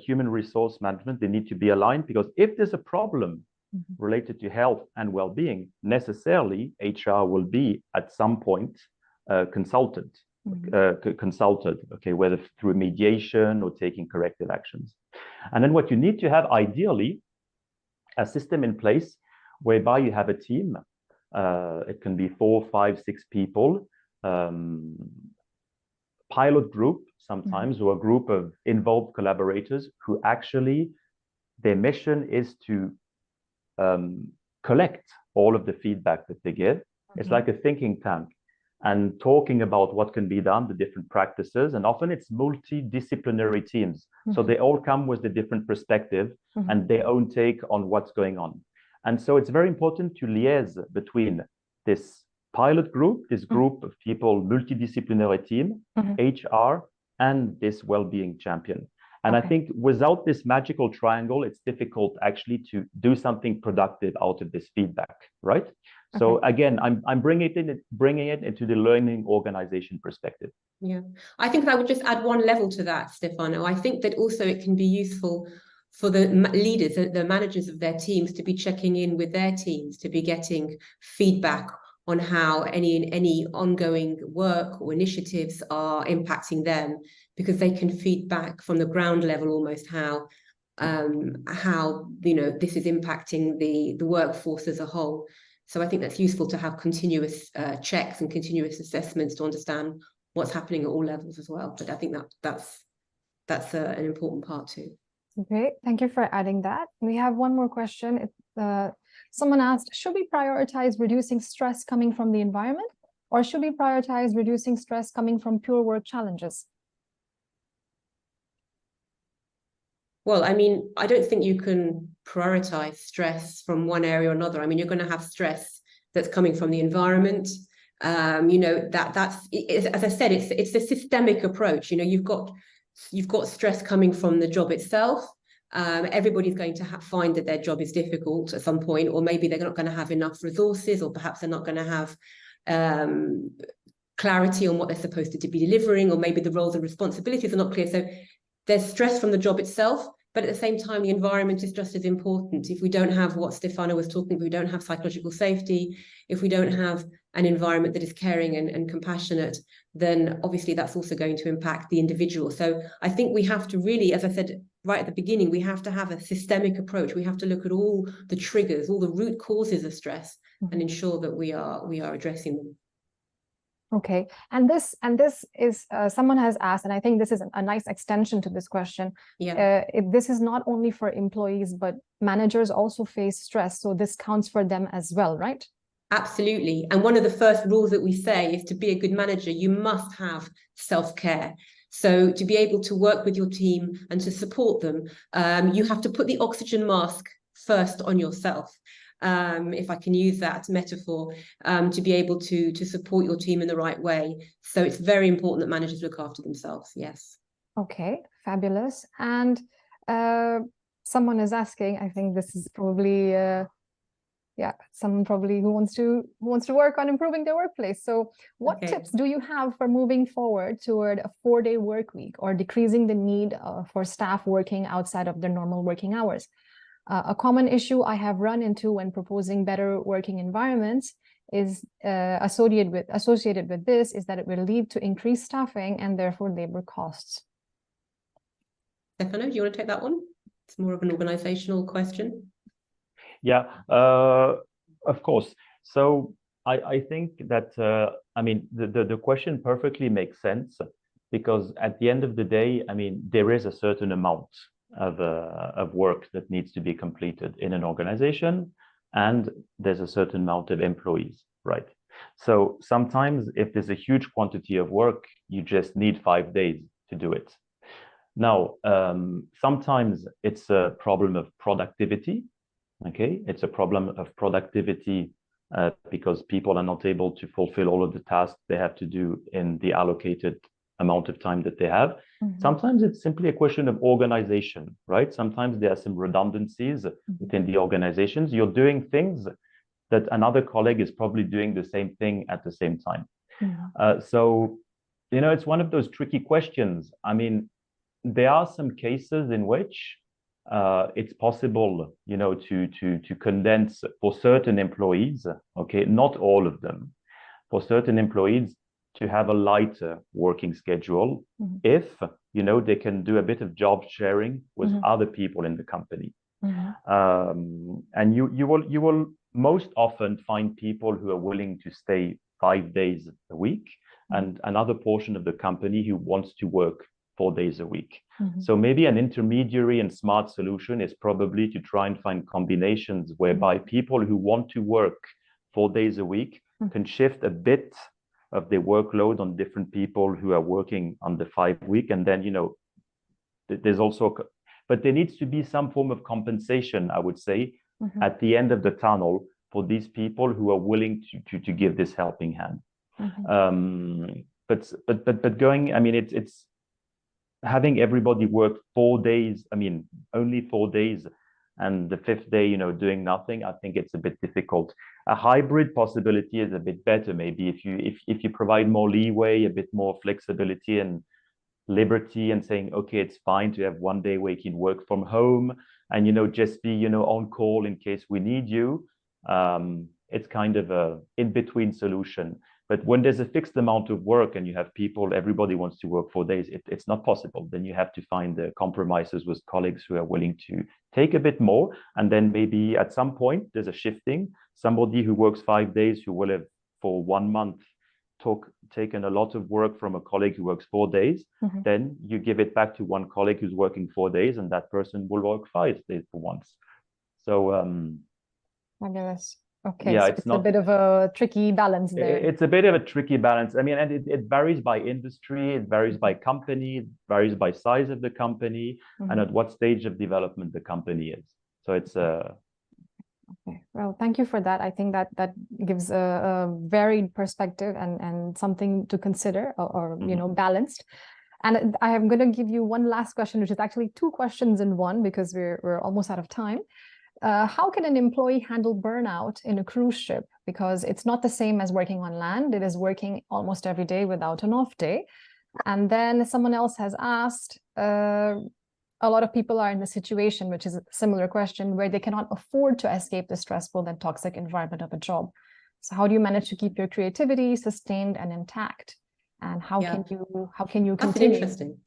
human resource management, they need to be aligned, because if there's a problem related to health and well-being, necessarily HR will be at some point consulted, okay, whether through mediation or taking corrective actions. And then what you need to have, ideally, a system in place whereby you have a team. It can be 4, 5, 6 people, pilot group sometimes, or a group of involved collaborators who actually, their mission is to collect all of the feedback that they get. It's like a thinking tank, and talking about what can be done, the different practices, and often it's multidisciplinary teams. So they all come with a different perspective and their own take on what's going on. And so it's very important to liaise between this pilot group, this group of people, multidisciplinary team, HR, and this well-being champion. And I think without this magical triangle, it's difficult actually to do something productive out of this feedback, right? So again, I'm bringing it into the learning organization perspective. Yeah, I think I would just add one level to that, Stefano. I think that also it can be useful for the leaders, the managers of their teams, to be checking in with their teams, to be getting feedback on how any ongoing work or initiatives are impacting them, because they can feed back from the ground level almost how this is impacting the workforce as a whole. So I think that's useful to have continuous checks and continuous assessments to understand what's happening at all levels as well. But I think that's an important part too. Okay, thank you for adding that. We have one more question. Someone asked, should we prioritize reducing stress coming from the environment, or should we prioritize reducing stress coming from pure work challenges? Well, I mean, I don't think you can prioritize stress from one area or another. I mean, you're going to have stress that's coming from the environment. That's as I said, it's a systemic approach. You've got stress coming from the job itself. Everybody's going to find that their job is difficult at some point, or maybe they're not going to have enough resources, or perhaps they're not going to have clarity on what they're supposed to be delivering, or maybe the roles and responsibilities are not clear. So there's stress from the job itself, but at the same time, the environment is just as important. If we don't have what Stefano was talking about, we don't have psychological safety, if we don't have an environment that is caring and compassionate, then obviously that's also going to impact the individual. So I think we have to really, as I said, right at the beginning, we have to have a systemic approach. We have to look at all the triggers, all the root causes of stress, and ensure that we are addressing them. Okay, and this is someone has asked, and I think this is a nice extension to this question. Yeah. If this is not only for employees, but managers also face stress, so this counts for them as well, right? Absolutely. And one of the first rules that we say is to be a good manager, you must have self-care. So to be able to work with your team and to support them, you have to put the oxygen mask first on yourself. If I can use that metaphor, to be able to support your team in the right way. So it's very important that managers look after themselves. Yes. Okay, fabulous. And someone is asking, I think this is probably someone probably who wants to work on improving their workplace. So what tips do you have for moving forward toward a 4-day work week or decreasing the need for staff working outside of their normal working hours? A common issue I have run into when proposing better working environments is associated with this is that it will lead to increased staffing and therefore labor costs. Stefano, do you want to take that one? It's more of an organizational question. Yeah, of course. So I think that, I mean, the question perfectly makes sense, because at the end of the day, I mean, there is a certain amount of work that needs to be completed in an organization, and there's a certain amount of employees, right? So sometimes if there's a huge quantity of work, you just need 5 days to do it. Now, sometimes it's a problem of productivity. Okay, it's a problem of productivity because people are not able to fulfill all of the tasks they have to do in the allocated amount of time that they have. Sometimes it's simply a question of organization, right? Sometimes there are some redundancies within the organizations. You're doing things that another colleague is probably doing the same thing at the same time. So, you know, it's one of those tricky questions. I mean, there are some cases in which it's possible, you know, to condense for certain employees, okay, not all of them, for certain employees to have a lighter working schedule if, you know, they can do a bit of job sharing with other people in the company. And you will most often find people who are willing to stay 5 days a week, and another portion of the company who wants to work 4 days a week. So maybe an intermediary and smart solution is probably to try and find combinations whereby people who want to work 4 days a week can shift a bit of their workload on different people who are working on the 5 week. And then, you know, there's also, but there needs to be some form of compensation, I would say, at the end of the tunnel for these people who are willing to give this helping hand. But going, I mean, it's having everybody work 4 days, I mean, only 4 days, and the 5th day, you know, doing nothing, I think it's a bit difficult. A hybrid possibility is a bit better, maybe if you provide more leeway, a bit more flexibility and liberty, and saying, okay, it's fine to have 1 day where you can work from home and, you know, just be, you know, on call in case we need you. It's kind of a in-between solution. But when there's a fixed amount of work and you have people, everybody wants to work 4 days, it's not possible. Then you have to find the compromises with colleagues who are willing to take a bit more. And then maybe at some point there's a shifting. Somebody who works 5 days, who will have for 1 month taken a lot of work from a colleague who works 4 days, then you give it back to one colleague who's working 4 days, and that person will work 5 days for once. So fabulous. Okay, yeah, so it's a bit of a tricky balance there. It's a bit of a tricky balance. I mean, and it varies by industry, it varies by company, it varies by size of the company, and at what stage of development the company is. So it's Okay, well, thank you for that. I think that gives a varied perspective and something to consider, or you know, balanced. And I am going to give you one last question, which is actually 2 questions in one, because we're almost out of time. How can an employee handle burnout in a cruise ship? Because it's not the same as working on land. It is working almost every day without an off day. And then someone else has asked, a lot of people are in the situation, which is a similar question, where they cannot afford to escape the stressful and toxic environment of a job. So how do you manage to keep your creativity sustained and intact? And how can you continue? That's interesting.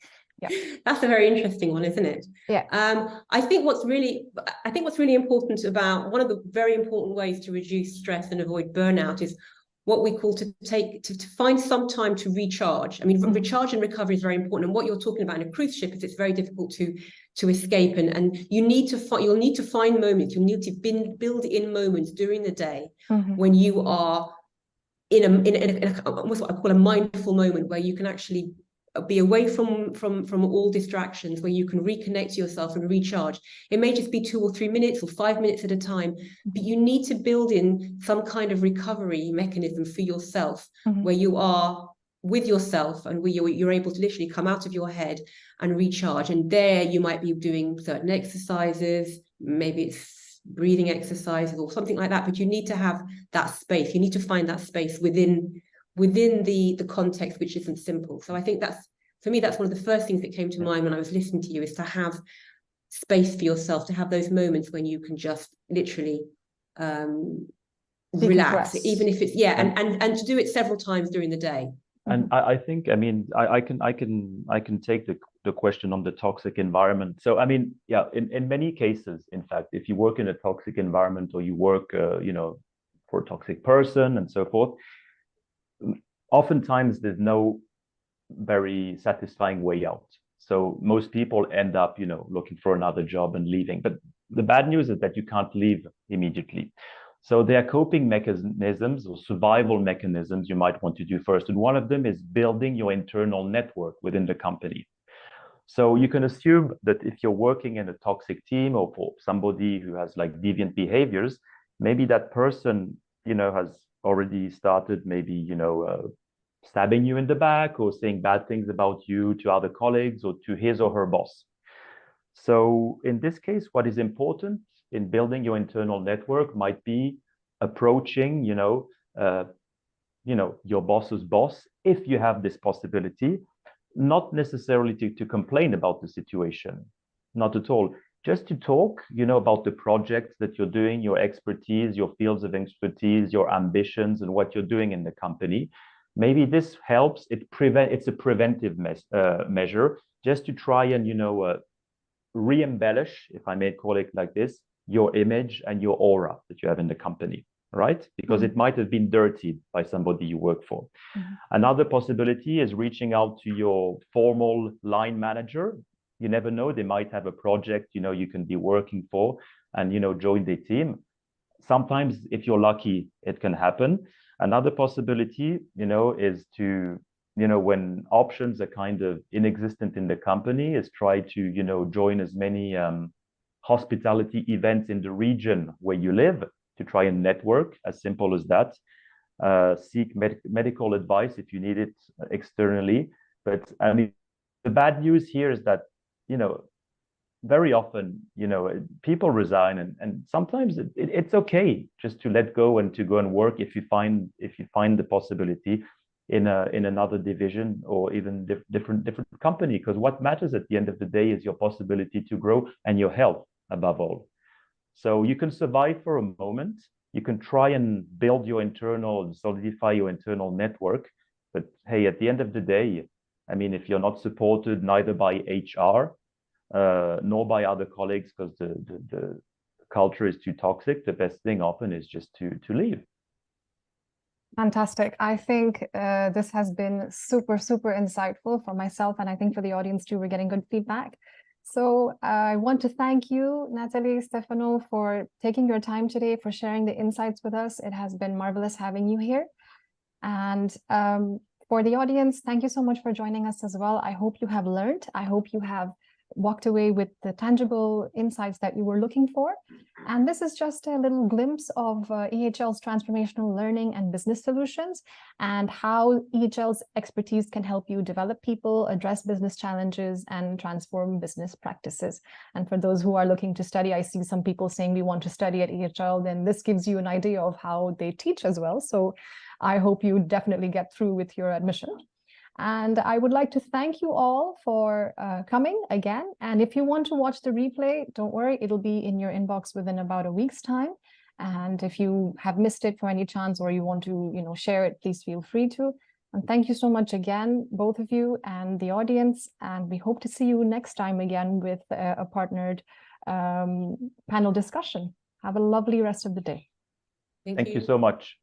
That's a very interesting one, isn't it? Yeah. I think what's really important about one of the very important ways to reduce stress and avoid burnout is what we call to find some time to recharge. I mean, recharge and recovery is very important. And what you're talking about in a cruise ship is it's very difficult to escape. And you'll need to find moments. You'll need to build in moments during the day when you are in what's what I call a mindful moment, where you can actually be away from all distractions, where you can reconnect to yourself and recharge. It may just be 2 or 3 minutes or 5 minutes at a time, but you need to build in some kind of recovery mechanism for yourself, where you are with yourself and where you're able to literally come out of your head and recharge. And there you might be doing certain exercises, maybe it's breathing exercises or something like that, but you need to have that space. You need to find that space within the context, which isn't simple. So I think for me, that's one of the first things that came to mind when I was listening to you, is to have space for yourself, to have those moments when you can just literally relax, even if it's and to do it several times during the day. And I think, I mean, I can take the question on the toxic environment. So, I mean, yeah, in many cases, in fact, if you work in a toxic environment, or you work, for a toxic person and so forth, oftentimes there's no very satisfying way out. So most people end up, looking for another job and leaving. But the bad news is that you can't leave immediately. So there are coping mechanisms or survival mechanisms you might want to do first. And one of them is building your internal network within the company. So you can assume that if you're working in a toxic team, or for somebody who has like deviant behaviors, maybe that person, has already started maybe, stabbing you in the back, or saying bad things about you to other colleagues or to his or her boss. So in this case, what is important in building your internal network might be approaching, your boss's boss, if you have this possibility, not necessarily to complain about the situation, not at all, just to talk, about the projects that you're doing, your expertise, your fields of expertise, your ambitions, and what you're doing in the company. Maybe this helps. It's a preventive measure, just to try and, re-embellish, if I may call it like this, your image and your aura that you have in the company, right? Because it might have been dirtied by somebody you work for. Another possibility is reaching out to your formal line manager. You never know, they might have a project, you can be working for, and, join the team. Sometimes, if you're lucky, it can happen. Another possibility, is to, when options are kind of inexistent in the company, is try to, join as many hospitality events in the region where you live, to try and network, as simple as that. Seek medical advice if you need it externally. But I mean, the bad news here is that, very often, people resign, and sometimes it's okay just to let go and to go and work if you find the possibility in another division, or even different company, because what matters at the end of the day is your possibility to grow and your health above all. So you can survive for a moment, you can try and build your internal and solidify your internal network, but hey, at the end of the day, I mean, if you're not supported neither by HR nor by other colleagues, because the culture is too toxic, the best thing often is just to leave. Fantastic. I think this has been super, super insightful for myself, and I think for the audience too. We're getting good feedback. So I want to thank you, Natalie, Stefano, for taking your time today, for sharing the insights with us. It has been marvelous having you here. And for the audience, thank you so much for joining us as well. I hope you have learned. I hope you have walked away with the tangible insights that you were looking for. And this is just a little glimpse of EHL's transformational learning and business solutions, and how EHL's expertise can help you develop people, address business challenges, and transform business practices. And for those who are looking to study, I see some people saying we want to study at EHL, then this gives you an idea of how they teach as well. So I hope you definitely get through with your admission. And I would like to thank you all for coming again. And if you want to watch the replay, don't worry, it'll be in your inbox within about a week's time. And if you have missed it for any chance, or you want to, share it, please feel free to. And thank you so much again, both of you and the audience. And we hope to see you next time again with a partnered panel discussion. Have a lovely rest of the day. Thank you so much.